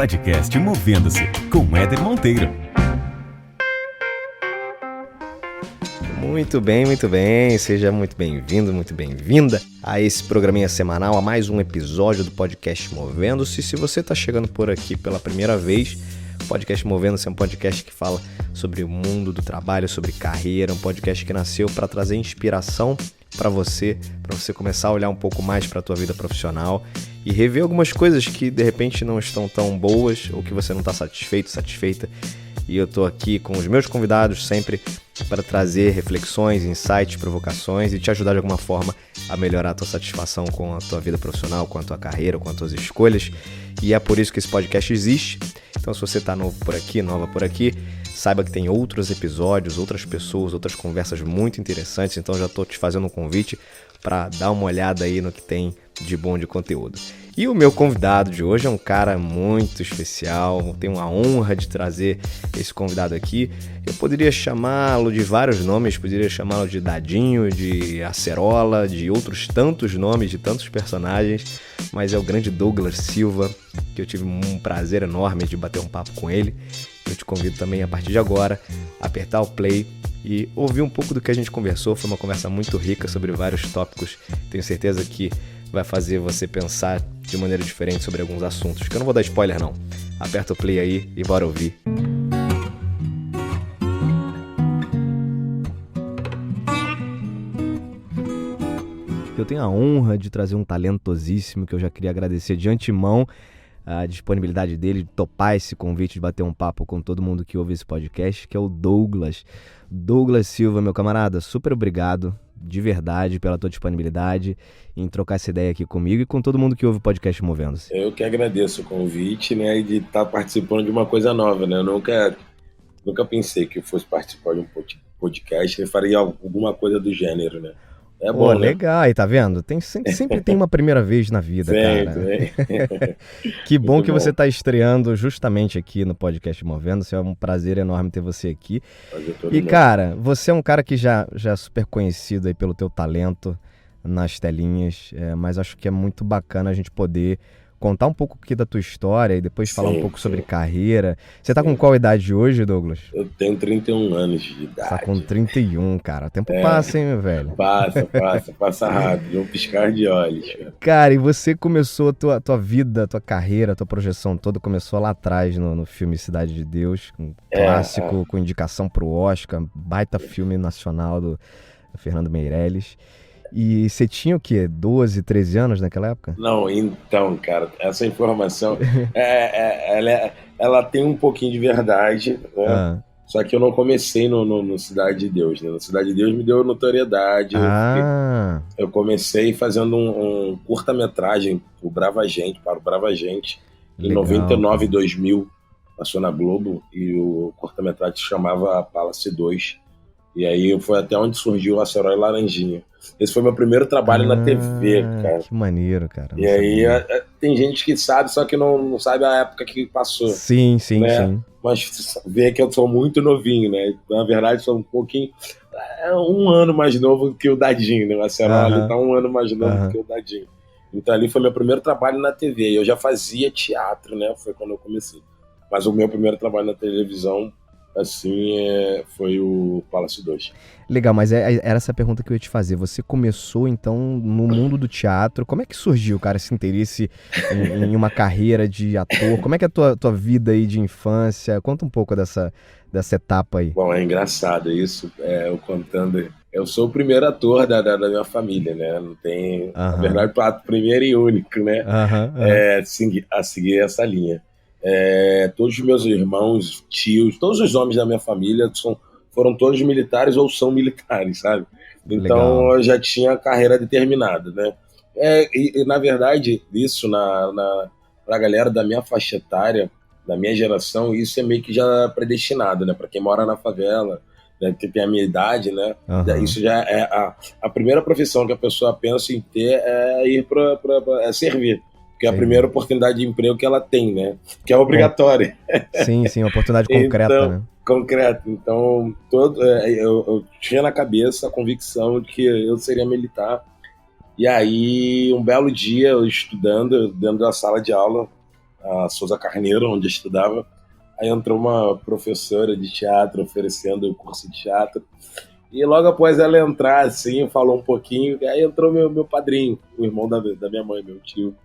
Podcast Movendo-se, com Éder Monteiro. Muito bem, seja muito bem-vindo, muito bem-vinda a esse programinha semanal, a mais um episódio do Podcast Movendo-se. Se você está chegando por aqui pela primeira vez, o Podcast Movendo-se é um podcast que fala sobre o mundo do trabalho, sobre carreira, um podcast que nasceu para trazer inspiração para você começar a olhar um pouco mais para a tua vida profissional e rever algumas coisas que de repente não estão tão boas ou que você não está satisfeita. E eu estou aqui com os meus convidados sempre para trazer reflexões, insights, provocações e te ajudar de alguma forma a melhorar a tua satisfação com a tua vida profissional, com a tua carreira, com as tuas escolhas. E é por isso que esse podcast existe. Então, se você está novo por aqui, nova por aqui, saiba que tem outros episódios, outras pessoas, outras conversas muito interessantes. Então, já estou te fazendo um convite para dar uma olhada aí no que tem de bom de conteúdo. E o meu convidado de hoje é um cara muito especial, tenho a honra de trazer esse convidado aqui. Eu poderia chamá-lo de vários nomes, poderia chamá-lo de Dadinho, de Acerola, de outros tantos nomes, de tantos personagens, mas é o grande Douglas Silva, que eu tive um prazer enorme de bater um papo com ele. Eu te convido também a partir de agora a apertar o play e ouvir um pouco do que a gente conversou. Foi uma conversa muito rica sobre vários tópicos, tenho certeza que vai fazer você pensar de maneira diferente sobre alguns assuntos, que eu não vou dar spoiler não. Aperta o play aí e bora ouvir. Eu tenho a honra de trazer um talentosíssimo que eu já queria agradecer de antemão a disponibilidade dele de topar esse convite, de bater um papo com todo mundo que ouve esse podcast, que é o Douglas. Douglas Silva, meu camarada, super obrigado de verdade pela tua disponibilidade em trocar essa ideia aqui comigo e com todo mundo que ouve o podcast Movendo-se. Eu que agradeço o convite, né, e de estar participando de uma coisa nova, né? Eu nunca pensei que eu fosse participar de um podcast e faria alguma coisa do gênero, né? É bom, né? Legal, aí tá vendo? Sempre tem uma primeira vez na vida, cara. Que bom Muito que você tá estreando justamente aqui no podcast Movendo-se, é um prazer enorme ter você aqui. E cara, você é um cara que já é super conhecido aí pelo teu talento nas telinhas, mas acho que é muito bacana a gente poder contar um pouco aqui da tua história e depois falar um pouco sobre carreira. Você tá com qual idade hoje, Douglas? Eu tenho 31 anos de idade. Tá com 31, cara. O tempo passa, hein, meu velho? Passa rápido, um piscar de olhos. Cara, e você começou a tua vida, a tua carreira, a tua projeção toda começou lá atrás no filme Cidade de Deus, um clássico com indicação pro Oscar, baita filme nacional do Fernando Meirelles. E você tinha o quê? 12, 13 anos naquela época? Não, então, cara, essa informação, ela tem um pouquinho de verdade, né? Só que eu não comecei no Cidade de Deus, né? No Cidade de Deus me deu notoriedade. Eu comecei fazendo um curta-metragem para o Brava Gente, em 99 e 2000, passou na Globo, e o curta-metragem se chamava Palace 2. E aí foi até onde surgiu o Acerola e Laranjinha. Esse foi meu primeiro trabalho na TV, cara. Que maneiro, cara. E aí tem gente que sabe, só que não sabe a época que passou. Sim. Mas vê que eu sou muito novinho, né? Na verdade, sou um pouquinho... um ano mais novo que o Dadinho, né? O Acerola tá um ano mais novo que o Dadinho. Então ali foi meu primeiro trabalho na TV. Eu já fazia teatro, né? Foi quando eu comecei. Mas o meu primeiro trabalho na televisão, assim, foi o Palace 2. Legal, mas era essa pergunta que eu ia te fazer. Você começou, então, no mundo do teatro. Como é que surgiu, cara, esse interesse em uma carreira de ator? Como é que é a tua vida aí de infância? Conta um pouco dessa etapa aí. Bom, é engraçado isso, eu contando. Eu sou o primeiro ator da minha família, né? Não tem, na verdade, o primeiro e único, né? A seguir essa linha. Todos os meus irmãos, tios, todos os homens da minha família foram todos militares ou são militares, sabe? Então legal. Eu já tinha a carreira determinada, né? E na verdade, isso pra galera da minha faixa etária, da minha geração, isso é meio que já predestinado, né? Pra quem mora na favela, né? Que tem a minha idade, né? Isso já é a primeira profissão que a pessoa pensa em ter é ir pra servir. Que é a primeira oportunidade de emprego que ela tem, né? Que é obrigatória. Sim, uma oportunidade concreta, então, né? Concreto. Então, eu tinha na cabeça a convicção de que eu seria militar. E aí, um belo dia, eu estudando dentro da sala de aula, a Souza Carneiro, onde eu estudava. Aí entrou uma professora de teatro oferecendo o curso de teatro. E logo após ela entrar, assim, falou um pouquinho. Aí entrou meu padrinho, o irmão da minha mãe, meu tio.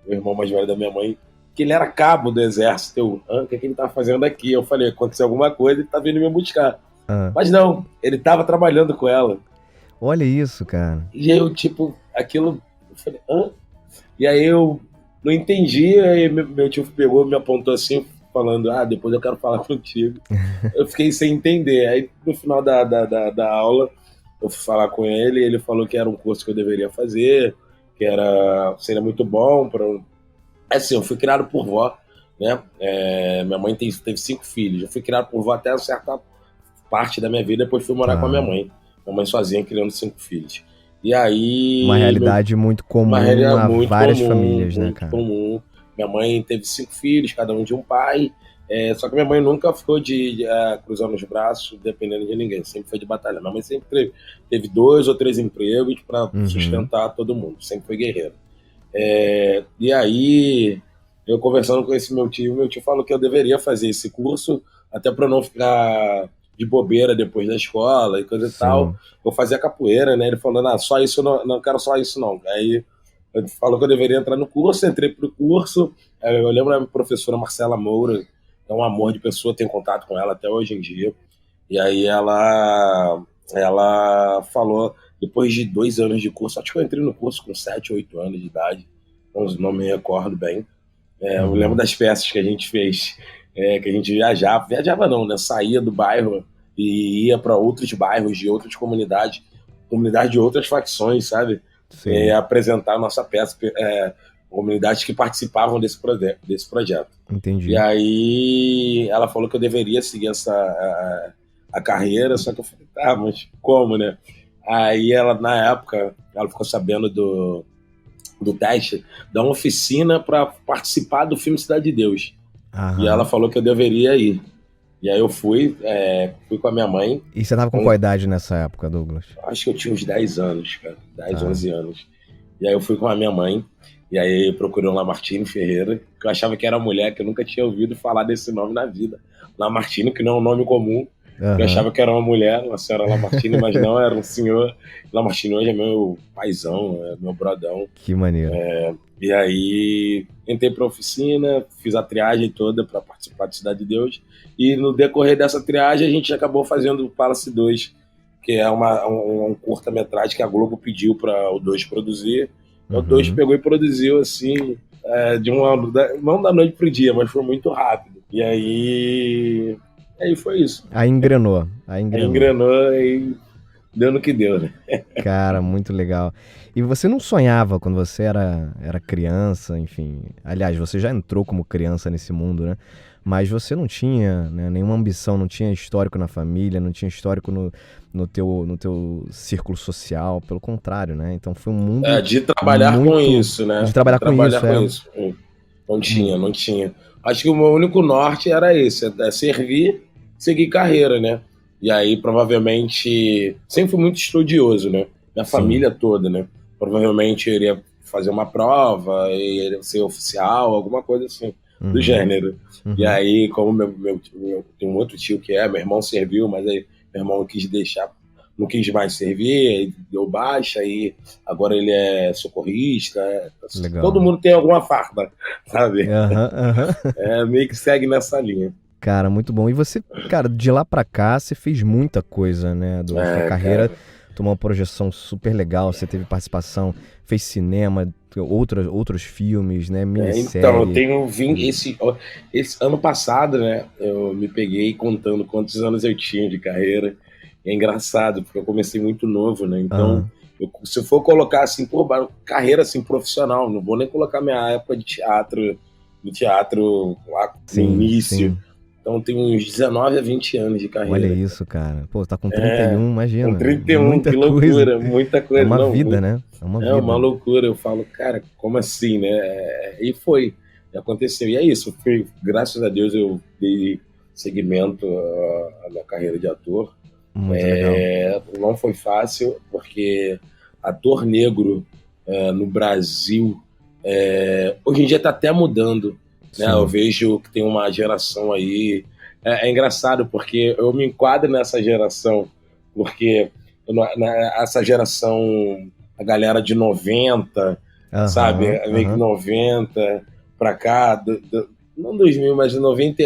O irmão mais velho da minha mãe. Que ele era cabo do exército. O que ele tá fazendo aqui? Eu falei, aconteceu alguma coisa, ele tá vindo me buscar. Mas não, ele tava trabalhando com ela. Olha isso, cara. E eu, tipo, aquilo... Eu falei, E aí eu não entendi, aí meu tio pegou, me apontou assim, falando, depois eu quero falar contigo. Eu fiquei sem entender. Aí no final da aula, eu fui falar com ele, e ele falou que era um curso que eu deveria fazer, que seria muito bom. Assim, eu fui criado por vó, né? Minha mãe teve 5 filhos. Eu fui criado por vó até uma certa parte da minha vida, depois fui morar com a minha mãe. Minha mãe sozinha, criando 5 filhos. E aí... Uma realidade muito comum a várias famílias, né, cara? Muito comum. Minha mãe teve 5 filhos, cada um de um pai. Só que minha mãe nunca ficou de cruzando os braços, dependendo de ninguém. Sempre foi de batalha. Minha mãe sempre teve 2 ou 3 empregos para sustentar todo mundo. Sempre foi guerreiro. E aí, eu conversando com esse meu tio falou que eu deveria fazer esse curso, até para não ficar de bobeira depois da escola e coisa e tal. Eu fazia capoeira, né? Ele falou, só isso não quero só isso não. Aí ele falou que eu deveria entrar no curso, entrei pro curso. Eu lembro da professora Marcela Moura, é um amor de pessoa, tenho contato com ela até hoje em dia. E aí ela falou, depois de 2 anos de curso, acho que eu entrei no curso com 7, 8 anos de idade, não me recordo bem. Eu lembro das peças que a gente fez, que a gente viajava não, né? Saía do bairro e ia para outros bairros de outras comunidades de outras facções, sabe? Apresentar a nossa peça, comunidades que participavam desse projeto. Entendi. E aí ela falou que eu deveria seguir a carreira, só que eu falei, mas como, né? Aí ela, na época, ela ficou sabendo do teste, da uma oficina para participar do filme Cidade de Deus. E ela falou que eu deveria ir. E aí eu fui com a minha mãe. E você tava com qual idade nessa época, Douglas? Acho que eu tinha uns 10 anos, cara. 10, 11 anos. E aí eu fui com a minha mãe. E aí procurei o Lamartine Ferreira, que eu achava que era mulher, que eu nunca tinha ouvido falar desse nome na vida. Lamartine, que não é um nome comum. Eu achava que era uma mulher, uma senhora Lamartine, mas não, era um senhor. Lamartine hoje é meu paizão, meu brodão. Que maneiro. E aí entrei pra oficina, fiz a triagem toda para participar de Cidade de Deus. E no decorrer dessa triagem a gente acabou fazendo o Palace 2, que é um curta-metragem que a Globo pediu para o 2 produzir. O 2 pegou e produziu assim, não da noite pro dia, mas foi muito rápido. E aí foi isso. Aí engrenou. E deu no que deu, né? Cara, muito legal. E você não sonhava quando você era criança, enfim... Aliás, você já entrou como criança nesse mundo, né? Mas você não tinha, né, nenhuma ambição, não tinha histórico na família, não tinha histórico no teu círculo social, pelo contrário, né? Então foi um mundo... de trabalhar com isso, né? De trabalhar com isso. Não tinha. Acho que o meu único norte era esse, servir, seguir carreira, né? E aí, provavelmente, sempre fui muito estudioso, né? Minha família toda, né? Provavelmente eu iria fazer uma prova, iria ser oficial, alguma coisa assim, do gênero. E aí, como tem um outro tio que meu irmão serviu, mas aí meu irmão não quis mais servir, aí deu baixa, aí agora ele é socorrista. Legal. Todo mundo tem alguma farda, sabe? Meio que segue nessa linha. Cara, muito bom. E você, cara, de lá pra cá, você fez muita coisa, né? Sua carreira tomou uma projeção super legal, você teve participação, fez cinema, outros filmes, né? Minissérie. Então, eu tenho esse ano passado, né? Eu me peguei contando quantos anos eu tinha de carreira. E é engraçado, porque eu comecei muito novo, né? Então, se eu for colocar assim, carreira assim, profissional, não vou nem colocar minha época de teatro lá no início. Sim. Então tem uns 19 a 20 anos de carreira. Olha isso, cara. Pô, tá com 31, imagina. Com 31, que loucura, muita coisa. É uma vida, né? É uma loucura. Eu falo, cara, como assim, né? E foi, aconteceu. E é isso, graças a Deus eu dei seguimento à minha carreira de ator. Muito legal. Não foi fácil, porque ator negro no Brasil, hoje em dia tá até mudando. né? Eu vejo que tem uma geração aí... É engraçado, porque eu me enquadro nessa geração, porque essa geração, a galera de 90, sabe? Meio que 90 pra cá, não 2000, mas de 90,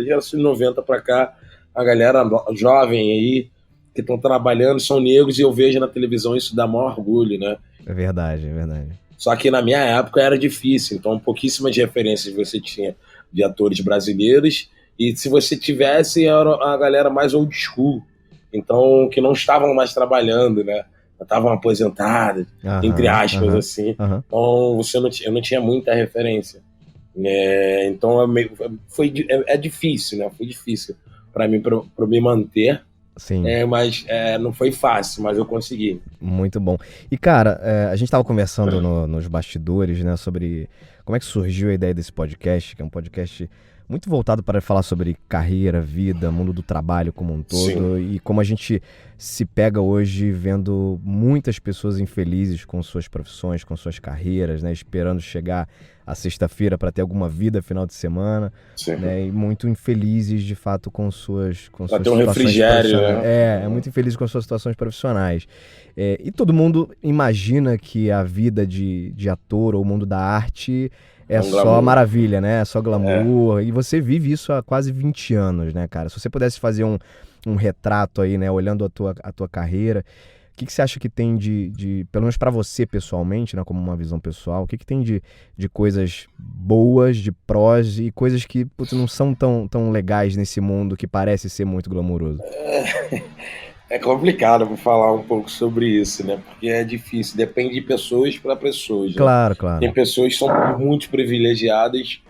geração de 90 pra cá, a galera jovem aí, que estão trabalhando, são negros, e eu vejo na televisão, isso dá maior orgulho, né? É verdade. Só que na minha época era difícil, então pouquíssimas referências você tinha de atores brasileiros, e se você tivesse, era a galera mais old school, então, que não estavam mais trabalhando, né? Estavam aposentados, entre aspas, assim. Então, eu não tinha muita referência. Então, é difícil, né? Foi difícil para mim, para me manter. Sim. Mas não foi fácil, mas eu consegui. Muito bom. E, cara, a gente estava conversando nos bastidores, né, sobre como é que surgiu a ideia desse podcast, que é um podcast muito voltado para falar sobre carreira, vida, mundo do trabalho como um todo. Sim. E como a gente se pega hoje vendo muitas pessoas infelizes com suas profissões, com suas carreiras, né, esperando chegar a sexta-feira para ter alguma vida final de semana, né, e muito infelizes de fato com suas ter um refrigério, né? É muito infeliz com as suas situações profissionais. E todo mundo imagina que a vida de ator ou o mundo da arte é só glamour. Maravilha, né? É só glamour. E você vive isso há quase 20 anos, né, cara? Se você pudesse fazer um retrato aí, né, olhando a tua carreira, o que você acha que tem pelo menos para você pessoalmente, né, como uma visão pessoal, o que tem de coisas boas, de prós e coisas que não são tão legais nesse mundo que parece ser muito glamouroso? É complicado falar um pouco sobre isso, né? Porque é difícil, depende de pessoas para pessoas. Né? Claro. Tem pessoas que são muito privilegiadas,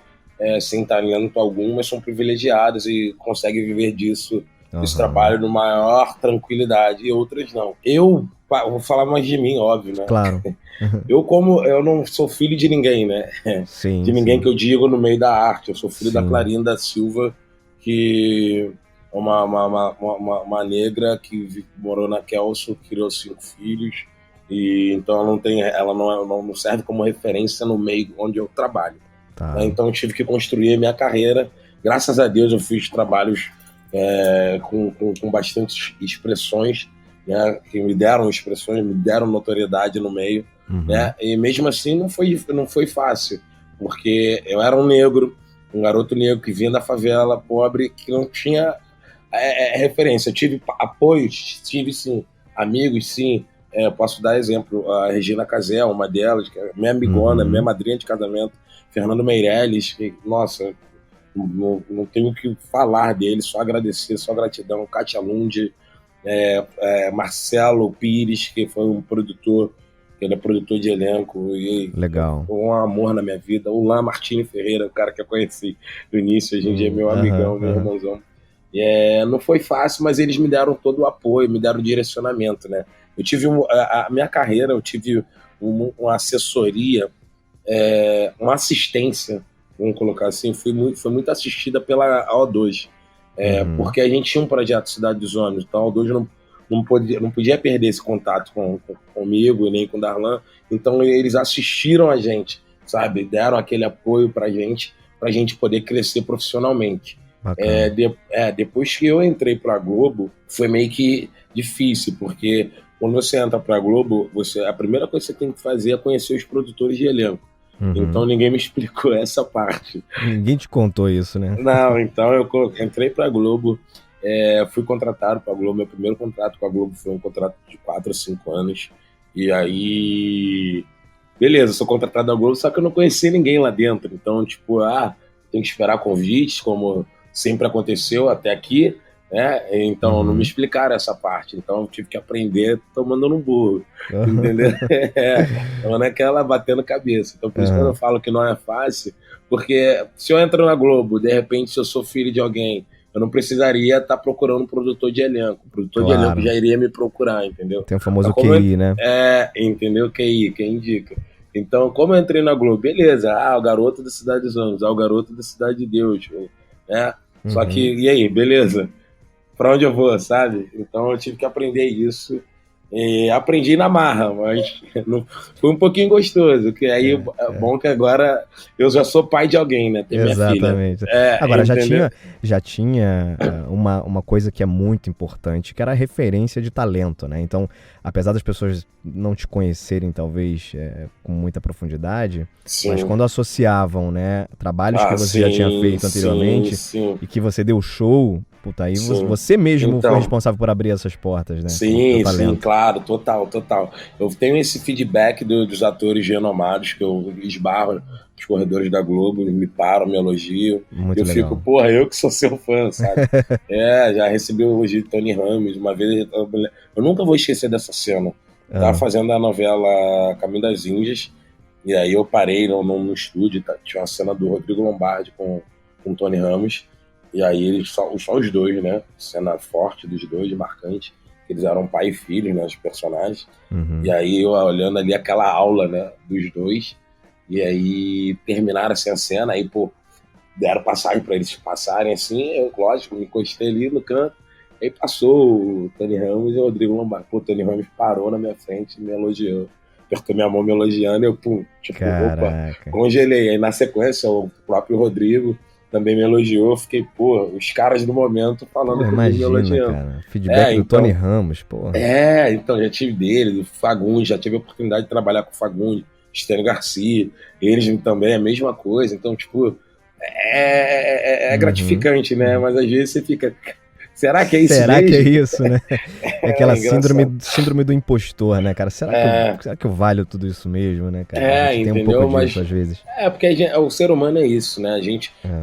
sem talento algum, mas são privilegiadas e conseguem viver disso, desse trabalho, de maior tranquilidade, e outras não. Eu vou falar mais de mim, óbvio, né? Claro. Eu não sou filho de ninguém, né? Sim, de ninguém que eu digo no meio da arte. Eu sou filho da Clarinda Silva, que... Uma negra que morou na Kelso, criou 5 filhos, e então ela não serve como referência no meio onde eu trabalho. Então eu tive que construir minha carreira. Graças a Deus eu fiz trabalhos com bastante expressões, né, que me deram expressões, me deram notoriedade no meio, né, e mesmo assim não foi fácil, porque eu era um garoto negro que vinha da favela, pobre, que não tinha referência. Eu tive apoios, tive sim, amigos sim. Posso dar exemplo, a Regina Casel, uma delas, que é minha amigona, minha madrinha de casamento, Fernando Meirelles, que, nossa, não tenho o que falar dele, só agradecer, só gratidão. Kátia Lund, Marcelo Pires, que foi um produtor, ele é produtor de elenco, e legal, um amor na minha vida. O Lan Martini Ferreira, o cara que eu conheci no início, hoje em dia é meu amigão, meu irmãozão. Não foi fácil, mas eles me deram todo o apoio, me deram o direcionamento, né? Eu tive a minha carreira, eu tive uma assessoria, uma assistência, vamos colocar assim, foi muito assistida pela AO2, porque a gente tinha um projeto Cidade dos Homens, então a AO2 não podia perder esse contato comigo, nem com o Darlan, então eles assistiram a gente, sabe? Deram aquele apoio pra gente poder crescer profissionalmente. Depois que eu entrei pra Globo, foi meio que difícil, porque quando você entra pra Globo, a primeira coisa que você tem que fazer é conhecer os produtores de elenco. Então ninguém me explicou essa parte. Ninguém te contou isso, né? Não, então eu entrei pra Globo, fui contratado pra Globo. Meu primeiro contrato com a Globo foi um contrato de 4 ou 5 anos. E aí, beleza, sou contratado da Globo, só que eu não conhecia ninguém lá dentro. Então, tem que esperar convites, como sempre aconteceu até aqui, né? Então não me explicaram essa parte, então eu tive que aprender tomando no burro, entendeu? Então naquela batendo cabeça. Então por isso que eu falo que não é fácil, porque se eu entro na Globo, de repente, se eu sou filho de alguém, eu não precisaria estar procurando um produtor de elenco. O produtor de elenco já iria me procurar, entendeu? Tem o famoso QI, né? Entendeu? QI, quem indica. Então, como eu entrei na Globo, beleza, o garoto da Cidade dos Homens, o garoto da Cidade de Deus, né? Só que, e aí, beleza? Pra onde eu vou, sabe? Então eu tive que aprender isso. E aprendi na marra, mas foi um pouquinho gostoso, que aí é bom que agora eu já sou pai de alguém, né? Tem minha Exatamente. filha. Agora, já tinha uma coisa que é muito importante, que era a referência de talento, né? Então, apesar das pessoas não te conhecerem, talvez, com muita profundidade, sim. Mas quando associavam, né, trabalhos que você já tinha feito anteriormente e que você deu show, puta, aí você mesmo foi responsável por abrir essas portas, né? Sim, claro, total. Eu tenho esse feedback dos atores renomados que eu esbarro nos corredores da Globo, me param, me elogiam. Muito eu legal. Fico, porra, eu que sou seu fã, sabe? Já recebi o elogio de Tony Ramos, uma vez, eu nunca vou esquecer dessa cena. Eu tava fazendo a novela Caminho das Índias, e aí eu parei no estúdio, tinha uma cena do Rodrigo Lombardi com o Tony Ramos, e aí eles só os dois, né? Cena forte dos dois, marcante. Eles eram pai e filho, né? Os personagens. Uhum. E aí eu olhando ali aquela aula, né? Dos dois. E aí terminaram assim, a cena, aí, pô, deram passagem pra eles passarem assim. Eu, lógico, me encostei ali no canto. Aí passou o Tony Ramos e o Rodrigo Lombardi. Pô, o Tony Ramos parou na minha frente e me elogiou. Apertou minha mão me elogiando e eu, pum, tipo, opa, congelei. Aí na sequência, o próprio Rodrigo também me elogiou, fiquei, pô, os caras do momento falando comigo, me elogiando. Cara, feedback do Tony Ramos, pô. Então já tive dele, do Fagundes, já tive a oportunidade de trabalhar com o Fagundes, Estênio Garcia, eles também a mesma coisa, então, tipo, gratificante, né? Mas às vezes você fica, será que é isso mesmo? Será que é isso, né? É aquela síndrome do impostor, né, cara? Será que eu valho tudo isso mesmo, né, cara? A gente tem um pouco disso, às vezes. Porque o ser humano é isso, né?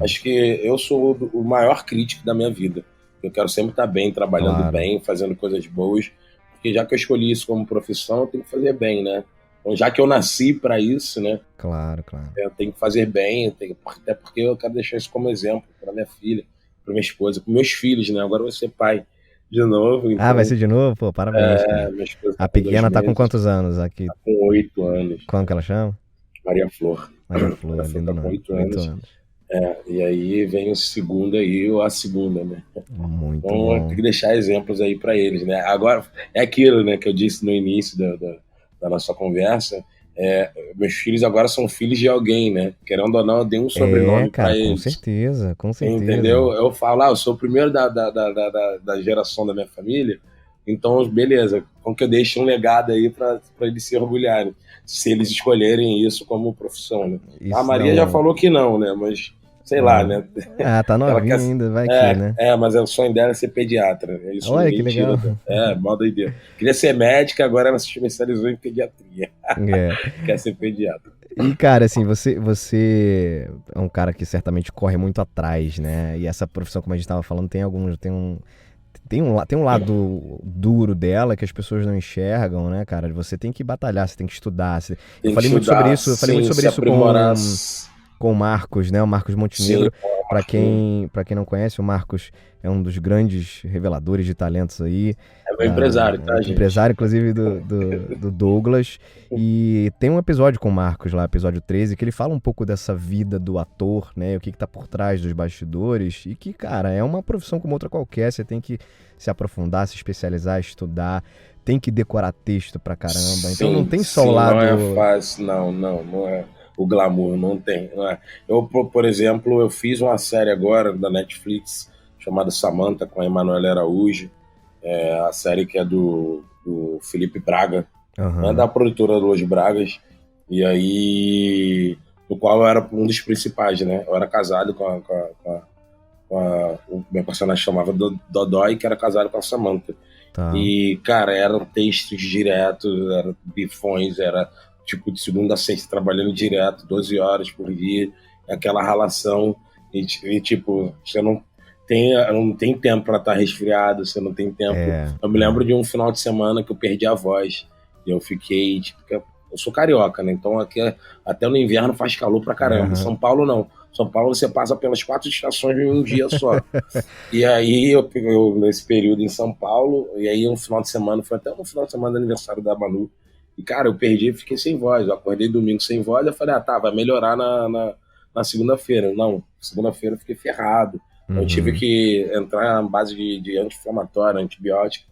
Acho que eu sou o maior crítico da minha vida. Eu quero sempre estar bem, trabalhando bem, fazendo coisas boas, porque já que eu escolhi isso como profissão, eu tenho que fazer bem, né? Então, já que eu nasci para isso, né? Claro. Eu tenho que fazer bem, até porque eu quero deixar isso como exemplo para minha filha, para minha esposa, para meus filhos, né? Agora eu vou ser pai de novo. Então, vai ser de novo? Pô, parabéns, cara. Minha esposa a pequena tá com quantos anos aqui? Tá com 8 anos. Como que ela chama? Maria Flor. Maria Flor, lindo nome. 8 anos. E aí vem o segundo aí, ou a segunda, né? Muito então, bom. Tem que deixar exemplos aí para eles, né? Agora, é aquilo, né, que eu disse no início da nossa conversa, meus filhos agora são filhos de alguém, né? Querendo ou não, eu dei um sobrenome para eles. Com certeza. Entendeu? Eu falo, eu sou o primeiro da geração da minha família, então, beleza, como que eu deixo um legado aí para eles se orgulharem, se eles escolherem isso como profissão, né? A Maria já falou que não, né? Mas, sei lá, né? Tá novinha ainda, vai que, né? Mas o sonho dela é ser pediatra. Olha que legal. Mó doideira. Queria ser médica, agora ela se especializou em pediatria. Quer ser pediatra. E, cara, assim, você é um cara que certamente corre muito atrás, né? E essa profissão, como a gente tava falando, tem um lado duro dela que as pessoas não enxergam, né, cara? Você tem que batalhar, você tem que estudar. Eu falei muito sobre isso com o Marcos, né? O Marcos Montenegro. Para quem não conhece, o Marcos é um dos grandes reveladores de talentos aí. É meu empresário, tá, gente? Empresário, inclusive, do Douglas. E tem um episódio com o Marcos lá, episódio 13, que ele fala um pouco dessa vida do ator, né? O que tá por trás dos bastidores. E que, cara, é uma profissão como outra qualquer. Você tem que se aprofundar, se especializar, estudar. Tem que decorar texto pra caramba. Então não tem só o lado... Não é fácil, não é. O glamour, não tem. Não é. Eu, por exemplo, eu fiz uma série agora da Netflix chamada Samantha, com a Emanuela Araújo, a série que é do Felipe Braga, da produtora do Los Bragas, e aí, no qual eu era um dos principais, né? Eu era casado com o meu personagem chamava Dodói, que era casado com a Samantha. Tá. E, cara, eram textos diretos, eram bifões, era tipo de segunda a sexta trabalhando direto, 12 horas por dia, aquela relação, e tipo, você não tem tempo para estar resfriado, você não tem tempo. Eu me lembro de um final de semana que eu perdi a voz, e eu fiquei, tipo, eu sou carioca, né? Então aqui até no inverno faz calor pra caramba. São Paulo não. São Paulo você passa pelas 4 estações em um dia só. E aí eu nesse período em São Paulo, e aí um final de semana, foi até um final de semana do aniversário da Manu, e cara, eu perdi e fiquei sem voz. Eu acordei domingo sem voz, eu falei, vai melhorar na segunda-feira. Não, segunda-feira eu fiquei ferrado. Eu tive que entrar na base de anti-inflamatório, antibiótico.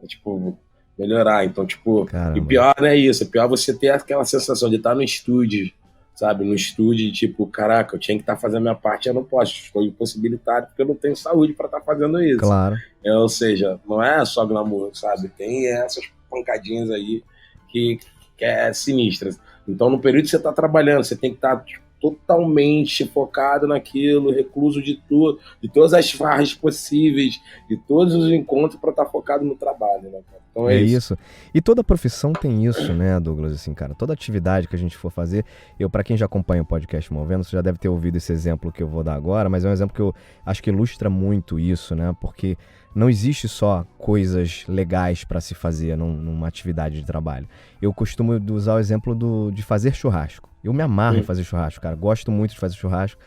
Tipo, melhorar. Então, tipo, Caramba. E pior não é isso, é pior você ter aquela sensação de estar no estúdio, sabe? No estúdio, tipo, caraca, eu tinha que estar fazendo a minha parte, eu não posso, estou impossibilitado porque eu não tenho saúde para estar fazendo isso. Claro. Ou seja, não é só glamour, sabe? Tem essas pancadinhas aí que é sinistras. Então, no período que você está trabalhando, você tem que estar totalmente focado naquilo, recluso de tudo, de todas as farras possíveis, de todos os encontros para estar focado no trabalho, né, cara? Então é isso. E toda profissão tem isso, né, Douglas? Assim, cara, toda atividade que a gente for fazer, para quem já acompanha o podcast Movendo, você já deve ter ouvido esse exemplo que eu vou dar agora, mas é um exemplo que eu acho que ilustra muito isso, né? Porque não existe só coisas legais para se fazer numa atividade de trabalho. Eu costumo usar o exemplo de fazer churrasco. Eu me amarro em fazer churrasco, cara. Gosto muito de fazer churrasco.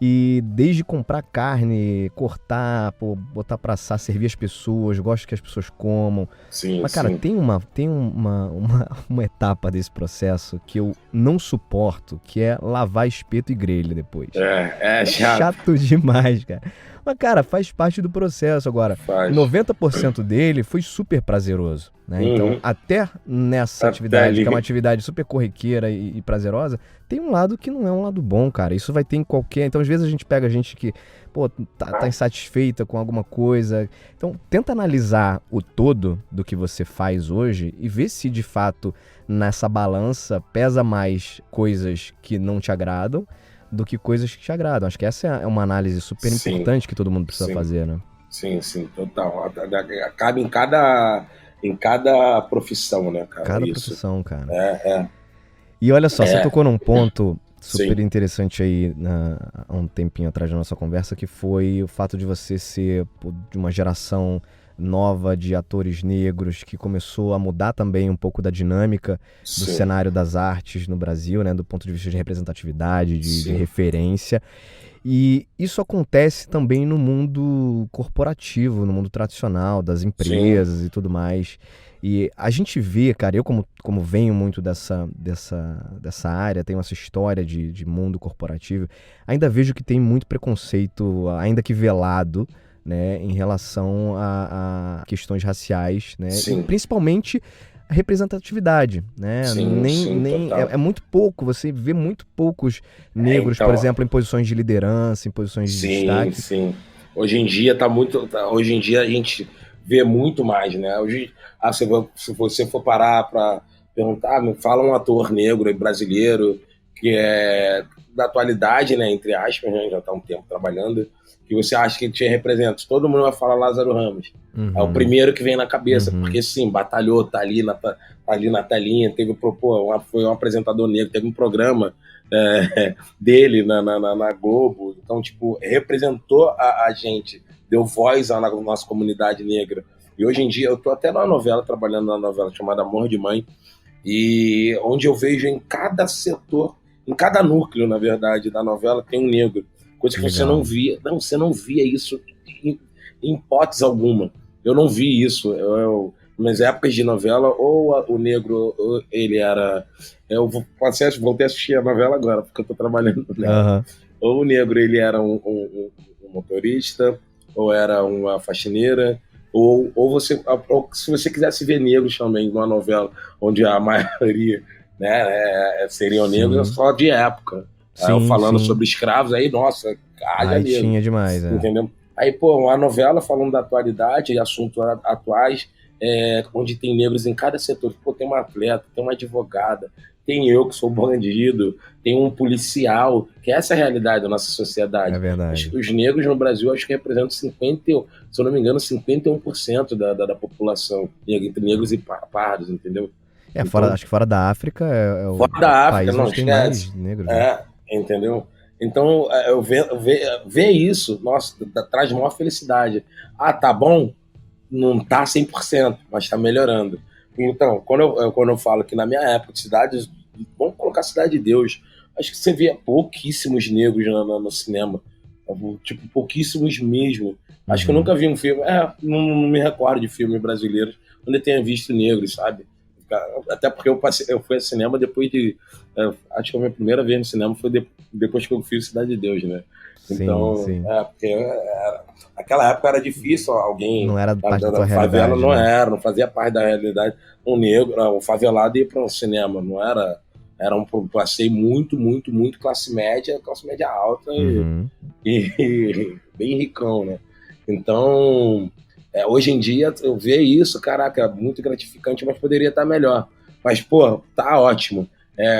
E desde comprar carne, cortar, botar pra assar, servir as pessoas, gosto que as pessoas comam. Sim, mas, cara, sim. tem uma etapa desse processo que eu não suporto, que é lavar espeto e grelha depois. É chato. Chato demais, cara. Mas, cara, faz parte do processo. Agora, 90% dele foi super prazeroso, né? Então, até nessa atividade, que é uma atividade super corriqueira e prazerosa, tem um lado que não é um lado bom, cara. Isso vai ter em qualquer... Então, às vezes a gente pega gente que, tá insatisfeita com alguma coisa. Então, tenta analisar o todo do que você faz hoje e ver se, de fato, nessa balança pesa mais coisas que não te agradam do que coisas que te agradam. Acho que essa é uma análise super importante que todo mundo precisa fazer, né? Sim, total. Cabe em cada profissão, né, cara? Cada profissão, cara. É. E olha só, você tocou num ponto super interessante aí há um tempinho atrás da nossa conversa, que foi o fato de você ser de uma geração nova de atores negros, que começou a mudar também um pouco da dinâmica do cenário das artes no Brasil, né, do ponto de vista de representatividade, de referência. E isso acontece também no mundo corporativo, no mundo tradicional, das empresas e tudo mais. E a gente vê, cara, eu como venho muito dessa área, tenho essa história de mundo corporativo, ainda vejo que tem muito preconceito, ainda que velado, né, em relação a questões raciais, né, e principalmente a representatividade, né? É muito pouco, você vê muito poucos negros, por exemplo, em posições de liderança, em posições de destaque. Sim. Hoje em dia hoje em dia a gente vê muito mais, né? Hoje, se você for parar para perguntar, me fala um ator negro e brasileiro que é da atualidade, né, entre aspas, né, já está um tempo trabalhando, que você acha que te representa. Todo mundo vai falar Lázaro Ramos. É o primeiro que vem na cabeça, porque sim, batalhou, tá ali na telinha, foi um apresentador negro, teve um programa dele na Globo, então, tipo, representou a gente, deu voz à nossa comunidade negra. E hoje em dia, eu tô até trabalhando na novela chamada Amor de Mãe, e onde eu vejo em cada setor, em cada núcleo, na verdade, da novela, tem um negro. Coisa que você não via. Não, você não via isso em hipótese alguma. Eu não vi isso. Nas épocas de novela, ou o negro, ou ele era... Eu voltei a assistir a novela agora, porque eu tô trabalhando nela. Ou o negro, ele era um motorista, ou era uma faxineira, ou se você quisesse ver negros também numa novela, onde a maioria, né, seriam negros, só de época. Falando sobre escravos, aí, nossa, aí tinha demais, entendeu? Aí, uma novela falando da atualidade e assuntos atuais, onde tem negros em cada setor. Tem uma atleta, tem uma advogada, tem eu que sou bandido, tem um policial, que essa é a realidade da nossa sociedade. É verdade. Os negros no Brasil, acho que representam 50%, se eu não me engano, 51% da população, entre negros e pardos, entendeu? Então, acho que fora da África é o país onde tem mais negros. Né? Entendeu? Então, eu ver isso, nossa, traz maior felicidade. Tá bom? Não tá 100%, mas tá melhorando. Então, quando eu falo que na minha época, cidades, vamos colocar Cidade de Deus, acho que você via pouquíssimos negros no cinema. Tipo, pouquíssimos mesmo. Acho que eu nunca vi um filme, não me recordo de filme brasileiro onde eu tenha visto negros, sabe? Até porque eu fui ao cinema depois de... acho que a minha primeira vez no cinema foi depois que eu fiz Cidade de Deus, né? Então, sim. Porque naquela época era difícil alguém... Não era parte da tua favela, realidade, não fazia parte da realidade. Um negro, um favelado ia para um cinema, não era... Era um passeio muito, muito, muito classe média alta e bem ricão, né? Então, hoje em dia, eu ver isso, caraca, muito gratificante, mas poderia estar melhor. Mas, pô, tá ótimo.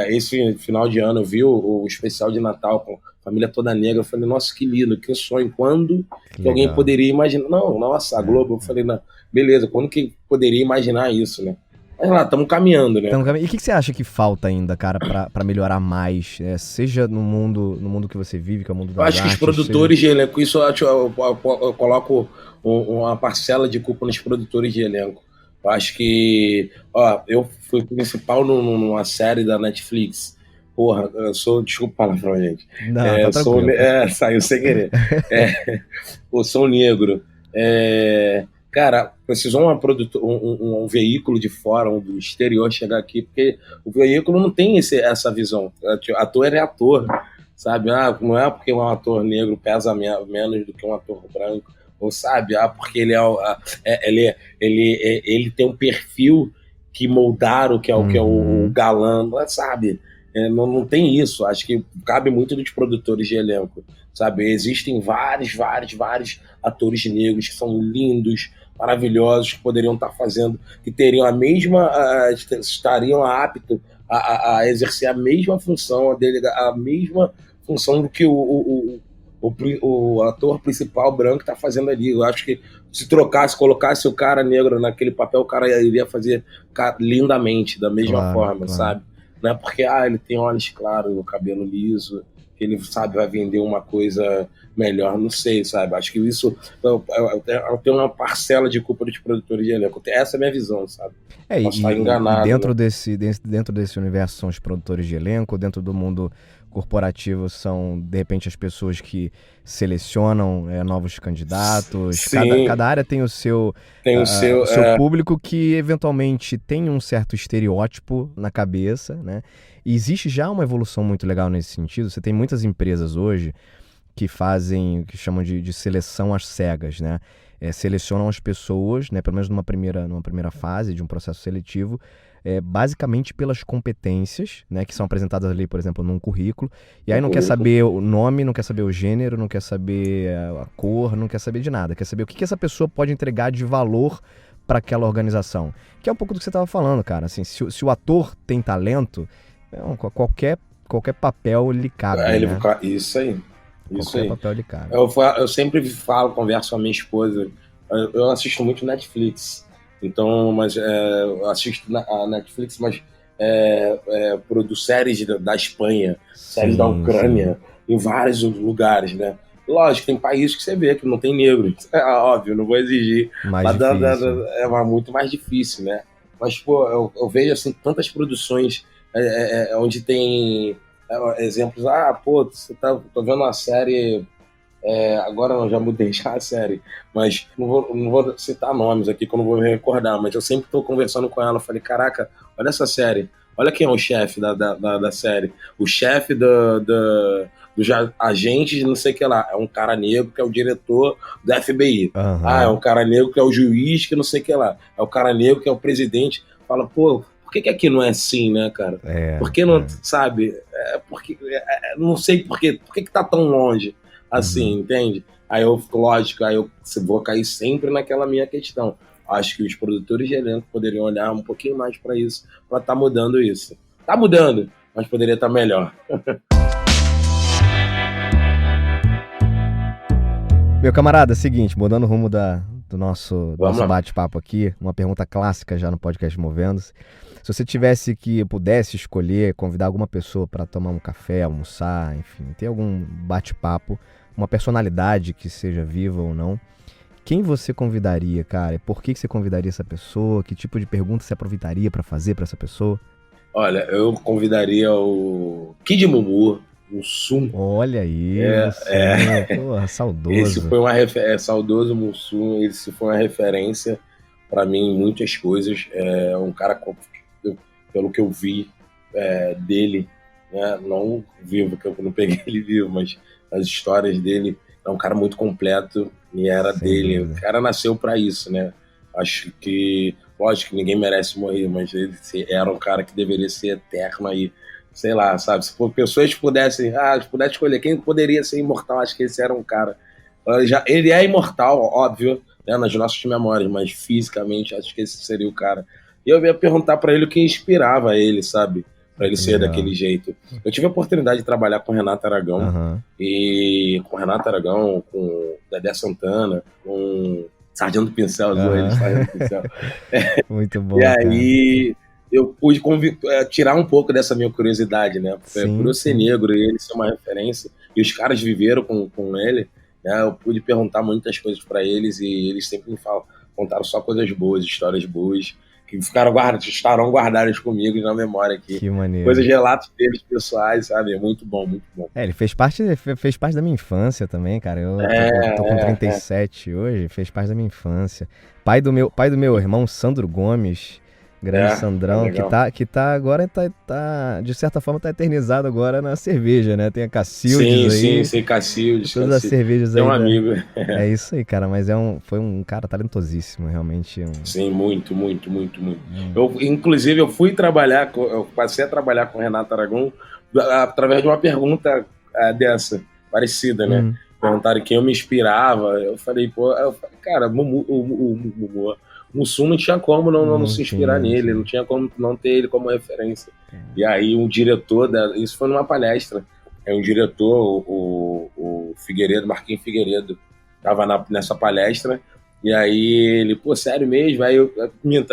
Esse final de ano eu vi o especial de Natal com a família toda negra. Eu falei, nossa, que lindo, que sonho. Quando que alguém poderia imaginar? Não, nossa, a Globo. Eu falei, não, beleza, quando que poderia imaginar isso, né? Mas lá, estamos caminhando, né? E o que você acha que falta ainda, cara, pra melhorar mais? Seja no mundo que você vive, que é o mundo das artes. Eu acho que os produtores de elenco, isso eu coloco uma parcela de culpa nos produtores de elenco. Eu acho que... eu fui principal numa série da Netflix. Porra, eu sou... Desculpa a palavra, gente. Não, tá tranquilo. Saiu sem querer. Eu sou negro. Cara, precisou um veículo de fora, do exterior chegar aqui, porque o veículo não tem essa visão. Ator é ator, sabe? Não é porque um ator negro pesa menos do que um ator branco, ou sabe? Porque ele tem um perfil que moldaram, que é o galã, sabe? Não tem isso. Acho que cabe muito dos produtores de elenco, sabe? Existem vários atores negros que são lindos, maravilhosos, que poderiam estar fazendo, que teriam estariam aptos a exercer a mesma função, a mesma função do que o ator principal branco está fazendo ali. Eu acho que se colocasse o cara negro naquele papel, o cara iria fazer lindamente, da mesma forma, sabe? Não é porque ele tem olhos claros, o cabelo liso, que ele, sabe, vai vender uma coisa melhor, não sei, sabe? Acho que isso eu tenho uma parcela de culpa dos produtores de elenco. Essa é a minha visão, sabe? Posso estar enganado. E dentro desse universo são os produtores de elenco, dentro do mundo corporativo são, de repente, as pessoas que selecionam novos candidatos. Cada área tem o seu público que, eventualmente, tem um certo estereótipo na cabeça, né? E existe já uma evolução muito legal nesse sentido. Você tem muitas empresas hoje que fazem o que chamam de seleção às cegas, né? Selecionam as pessoas, né, pelo menos numa primeira fase de um processo seletivo, basicamente pelas competências, né, que são apresentadas ali, por exemplo, num currículo, e aí não quer saber o nome, não quer saber o gênero, não quer saber a cor, não quer saber de nada, quer saber o que essa pessoa pode entregar de valor para aquela organização, que é um pouco do que você estava falando, cara. Assim, se o ator tem talento, qualquer papel lhe cabe, né? Isso aí. Qualquer papel lhe cabe. Eu sempre converso com a minha esposa. Eu assisto muito Netflix. Então, mas eu assisto a Netflix, mas produzo séries da Espanha, séries da Ucrânia, em vários lugares, né? Lógico, tem países que você vê que não tem negro. Óbvio, não vou exigir. Mas é muito mais difícil, né? Mas, pô, eu vejo, assim, tantas produções onde tem exemplos. Tô vendo uma série... agora eu já mudei já a série, mas não vou citar nomes aqui, que eu não vou me recordar, mas eu sempre tô conversando com ela, falei, caraca, olha essa série, olha quem é o chefe da série, o chefe dos agentes de não sei o que lá, é um cara negro que é o diretor do FBI, é um cara negro que é o juiz que não sei o que lá, é o cara negro que é o presidente. Fala, pô, por que aqui não é assim, né, cara? Por que não, sabe? Porque, não sei por que tá tão longe assim, entende? Aí eu vou cair sempre naquela minha questão. Acho que os produtores de elenco poderiam olhar um pouquinho mais para isso, para tá mudando isso. Tá mudando, mas poderia estar melhor. Meu camarada, é o seguinte, mudando o rumo do nosso bate-papo aqui, uma pergunta clássica já no podcast Movendo-se. Se você pudesse escolher, convidar alguma pessoa para tomar um café, almoçar, enfim, ter algum bate-papo, uma personalidade que seja viva ou não, quem você convidaria, cara? Por que você convidaria essa pessoa? Que tipo de pergunta você aproveitaria para fazer para essa pessoa? Olha, eu convidaria o Kid Mumu, o Mussum. Olha aí, Porra, saudoso. Esse foi saudoso Mussum, esse foi uma referência para mim em muitas coisas. É um cara pelo que eu vi dele, né? Não vivo, que eu não peguei ele vivo, mas as histórias dele, é um cara muito completo e era Sem dele. dúvida. O cara nasceu para isso, né? Acho que, lógico que ninguém merece morrer, mas ele era um cara que deveria ser eterno aí, sei lá, sabe? Se pessoas pudessem escolher quem poderia ser imortal, acho que esse era um cara. Ele é imortal, óbvio, né, nas nossas memórias, mas fisicamente acho que esse seria o cara. E eu ia perguntar para ele o que inspirava ele, sabe? Para ele ser daquele jeito. Eu tive a oportunidade de trabalhar com Renato Aragão, e com Renato Aragão, com Dedé Santana, com Sargento Pincel, Sargento Pincel. Muito bom. E aí eu pude tirar um pouco dessa minha curiosidade, né? Por eu ser negro e ele ser uma referência, e os caras viveram com ele, né? Eu pude perguntar muitas coisas para eles e eles sempre me contaram só coisas boas, histórias boas, que estarão guardadas comigo na memória aqui. Que maneiro. Coisas, relatos deles pessoais, sabe? É muito bom, muito bom. Ele fez parte da minha infância também, cara. Eu tô com 37 hoje, fez parte da minha infância. Pai do meu irmão, Sandro Gomes, grande Sandrão, que tá agora, de certa forma, tá eternizado agora na cerveja, né? Tem a Cacildes aí. Sim, Cacildes. Todas as cervejas aí. É um amigo. É isso aí, cara, mas foi um cara talentosíssimo, realmente. Sim, muito. Inclusive, eu passei a trabalhar com o Renato Aragão através de uma pergunta dessa, parecida, né? Perguntaram quem eu me inspirava. Eu falei, cara, o Mussum não tinha como não se inspirar nele, não tinha como não ter ele como referência. E aí um diretor, isso foi numa palestra, um diretor, o Figueiredo, Marquinhos Figueiredo, estava nessa palestra, e aí ele, sério mesmo? Aí eu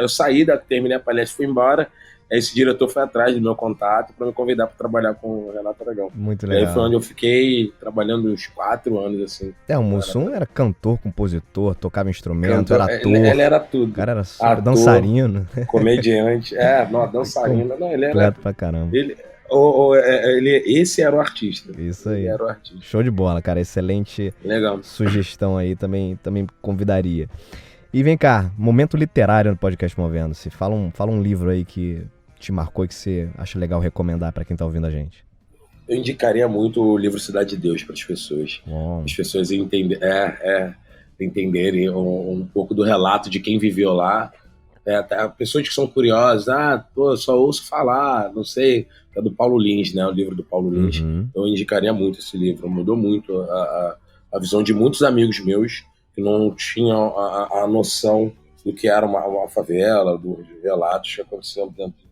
saí, terminei a palestra, fui embora. Aí esse diretor foi atrás do meu contato para me convidar para trabalhar com o Renato Aragão. Muito legal. E aí foi onde eu fiquei trabalhando uns 4 anos, assim. O Mussum era cantor, compositor, tocava instrumento, era ator. Ele era tudo. O cara era ator, dançarino. Comediante. Dançarino. Não, ele era... Completo pra caramba. Esse era o artista. Isso aí. Ele era o artista. Show de bola, cara. Excelente sugestão aí. Também convidaria. E vem cá, momento literário no podcast Movendo-se. Fala um livro aí que te marcou e que você acha legal recomendar para quem tá ouvindo a gente. Eu indicaria muito o livro Cidade de Deus para as pessoas. As pessoas entenderem um pouco do relato de quem viveu lá. Pessoas que são curiosas, só ouço falar, não sei. É do Paulo Lins, né? O livro do Paulo Lins. Eu indicaria muito esse livro. Mudou muito a visão de muitos amigos meus que não tinham a noção do que era uma favela, dos relatos que aconteciam dentro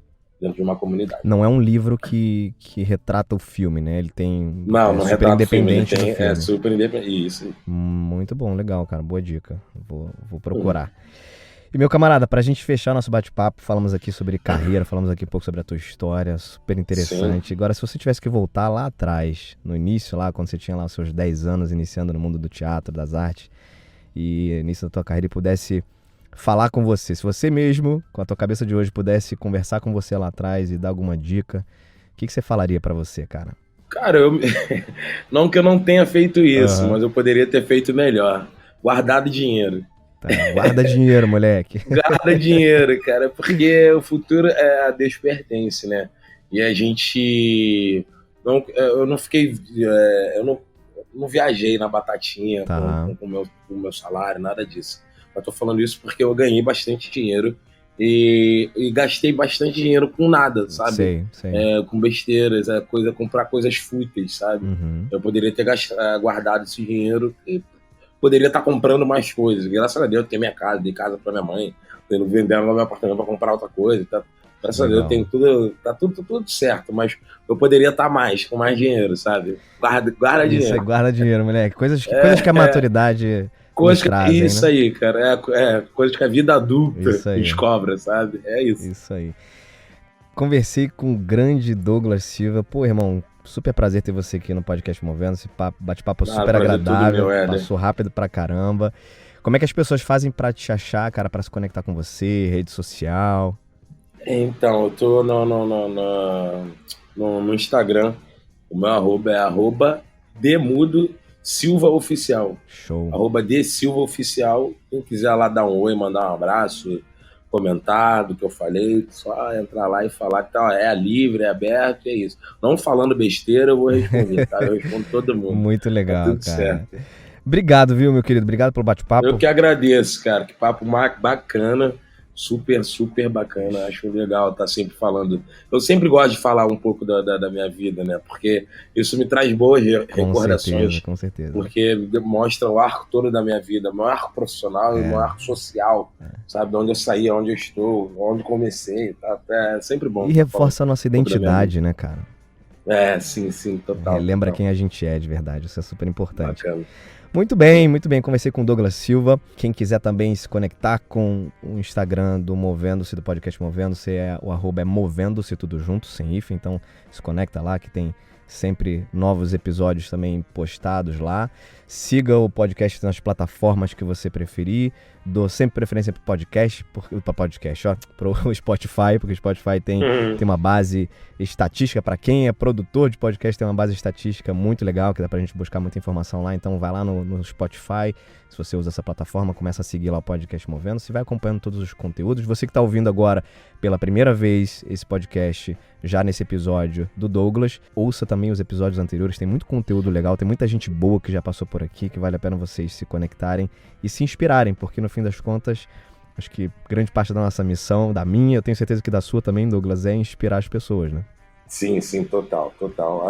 de uma comunidade. Não é um livro que retrata o filme, né? Ele tem... Não retrata independente o filme. É super independente, isso. Muito bom, legal, cara. Boa dica. Vou procurar. E, meu camarada, pra gente fechar nosso bate-papo, falamos aqui sobre carreira, falamos aqui um pouco sobre a tua história, super interessante. Sim. Agora, se você tivesse que voltar lá atrás, no início, lá, quando você tinha lá os seus 10 anos, iniciando no mundo do teatro, das artes, e início da tua carreira, e pudesse falar com você, se você mesmo, com a tua cabeça de hoje, pudesse conversar com você lá atrás e dar alguma dica, o que você falaria pra você, cara? Cara, não que eu não tenha feito isso, mas eu poderia ter feito melhor. Guardado dinheiro. Guarda dinheiro, moleque. Guarda dinheiro, cara, porque o futuro a Deus pertence, né? E a gente... eu não fiquei... eu não viajei na batatinha com o meu salário, nada disso. Eu tô falando isso porque eu ganhei bastante dinheiro e gastei bastante dinheiro com nada, sabe? Sei. Com besteiras, comprar coisas fúteis, sabe? Eu poderia ter guardado esse dinheiro e poderia estar comprando mais coisas. Graças a Deus eu tenho minha casa, dei casa pra minha mãe, vendendo meu apartamento pra comprar outra coisa, tá? Graças a Deus tem tá tudo certo, mas eu poderia estar com mais dinheiro, sabe? Guarda dinheiro. Isso aí, guarda dinheiro, moleque. Coisas que a maturidade nos traz, isso, né? Aí, cara. Coisas que a vida adulta nos cobra, sabe? É isso. Isso aí. Conversei com o grande Douglas Silva. Pô, irmão, super prazer ter você aqui no podcast Movendo. Esse bate-papo super agradável, passou rápido pra caramba. Como é que as pessoas fazem pra te achar, cara, pra se conectar com você, rede social? Então, eu tô no Instagram. O meu arroba é @DemudoSilvaOficial. Show. @DSilvaOficial. Quem quiser lá dar um oi, mandar um abraço, comentar do que eu falei, só entrar lá e falar que tá, é livre, é aberto, é isso. Não falando besteira, eu vou responder, tá? Eu respondo todo mundo. Muito legal, tá tudo cara. Certo. Obrigado, viu, meu querido? Obrigado pelo bate-papo. Eu que agradeço, cara. Que papo bacana. Super, super bacana. Acho legal estar sempre falando. Eu sempre gosto de falar um pouco da minha vida, né? Porque isso me traz boas recordações. Com certeza. Porque mostra o arco todo da minha vida. Meu arco profissional e meu arco social. Sabe? De onde eu saí, onde eu estou, onde comecei. Tá? É sempre bom. E reforça a nossa identidade, né, cara? Sim, total. Lembra quem a gente é de verdade. Isso é super importante. Bacana. Muito bem. Conversei com o Douglas Silva. Quem quiser também se conectar com o Instagram do Movendo-se, do podcast Movendo-se, o @ é Movendo-se, tudo junto, sem hífen. Então se conecta lá que tem sempre novos episódios também postados lá. Siga o podcast nas plataformas que você preferir. Dou sempre preferência para podcast, para o Spotify, porque o Spotify tem uma base estatística. Para quem é produtor de podcast, tem uma base estatística muito legal, que dá pra gente buscar muita informação lá. Então vai lá no Spotify, se você usa essa plataforma, começa a seguir lá o Podcast Movendo, você vai acompanhando todos os conteúdos. Você que está ouvindo agora pela primeira vez esse podcast, já nesse episódio do Douglas, ouça também os episódios anteriores, tem muito conteúdo legal, tem muita gente boa que já passou por aqui, que vale a pena vocês se conectarem e se inspirarem, porque no fim das contas, acho que grande parte da nossa missão, da minha, eu tenho certeza que da sua também, Douglas, é inspirar as pessoas, né? Sim, total.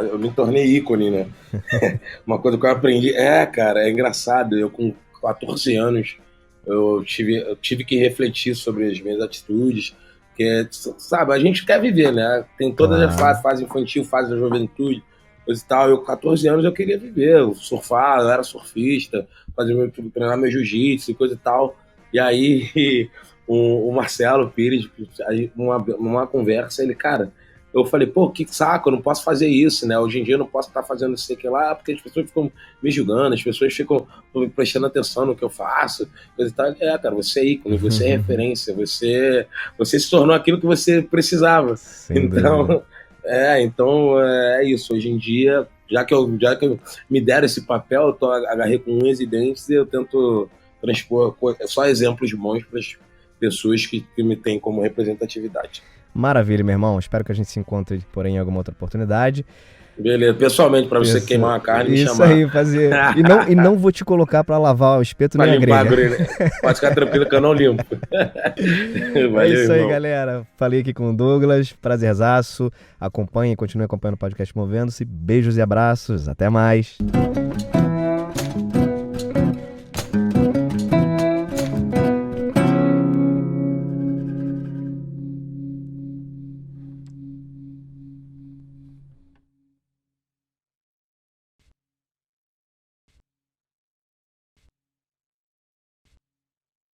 Eu me tornei ícone, né? Uma coisa que eu aprendi, cara, é engraçado, eu com 14 anos, eu tive que refletir sobre as minhas atitudes, porque, sabe, a gente quer viver, né? Tem todas as fases, fase infantil, fase da juventude, coisa e tal. Eu, com 14 anos, eu queria viver, surfar, eu era surfista, treinar meu jiu-jitsu e coisa e tal. E aí, o Marcelo Pires, numa conversa, ele, cara, eu falei, pô, que saco, eu não posso fazer isso, né? Hoje em dia eu não posso estar fazendo isso aqui lá, porque as pessoas ficam me julgando, as pessoas ficam prestando atenção no que eu faço, coisa e tal. Cara, você é ícone, você é referência, você se tornou aquilo que você precisava. Então é isso. Hoje em dia, já que me deram esse papel, eu agarrei com unhas e dentes e eu tento transpor só exemplos bons para as pessoas que me têm como representatividade. Maravilha, meu irmão. Espero que a gente se encontre, porém, em alguma outra oportunidade. Beleza, pessoalmente, pra você queimar uma carne e me chamar. Isso aí, fazer. E não vou te colocar pra lavar o espeto nem a grelha. Pode ficar tranquilo que eu não limpo. Valeu, é isso aí, irmão. Galera. Falei aqui com o Douglas. Prazerzaço. Continue acompanhando o podcast Movendo-se. Beijos e abraços. Até mais.